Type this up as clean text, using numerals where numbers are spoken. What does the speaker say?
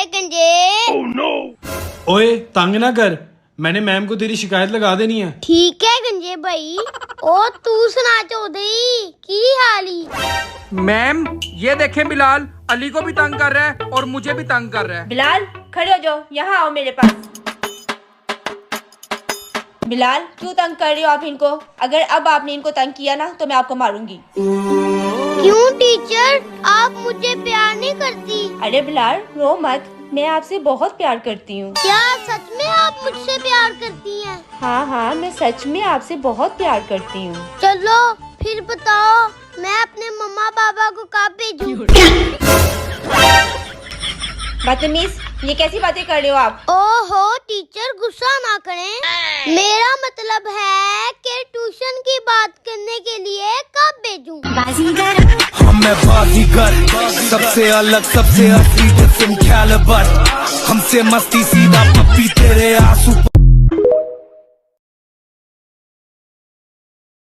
गंजे। ओए तंग ना कर, मैंने मैम को तेरी शिकायत लगा देनी है। ठीक है गंजे भाई। ओ तू सुना चौधरी की हाली। मैम ये देखें, बिलाल अली को भी तंग कर रहा है और मुझे भी तंग कर रहा है। बिलाल खड़े हो जाओ, यहाँ आओ मेरे पास। बिलाल क्यों तंग कर रहे हो आप इनको? अगर अब आपने इनको तंग किया ना तो मैं आपको मारूंगी। क्यों टीचर, आप मुझे प्यार नहीं करती? अरे बिलाल रो मत, मैं आपसे बहुत प्यार करती हूँ। क्या सच में आप मुझसे प्यार करती हैं? हाँ हाँ, मैं सच में आपसे बहुत प्यार करती हूँ। चलो फिर बताओ, मैं अपने मम्मा पापा को कब भेजूं? बदतमीज, ये कैसी बातें कर रहे हो आप? ओहो टीचर गुस्सा ना करें, मेरा मतलब है कि ट्यूशन की बात करने के लिए कब भेजूं? मैं बाजीगर, सबसे अलग सबसे असली डिफरेंट कैलिबर, हमसे मस्ती सीधा पप्पी तेरे आंसू।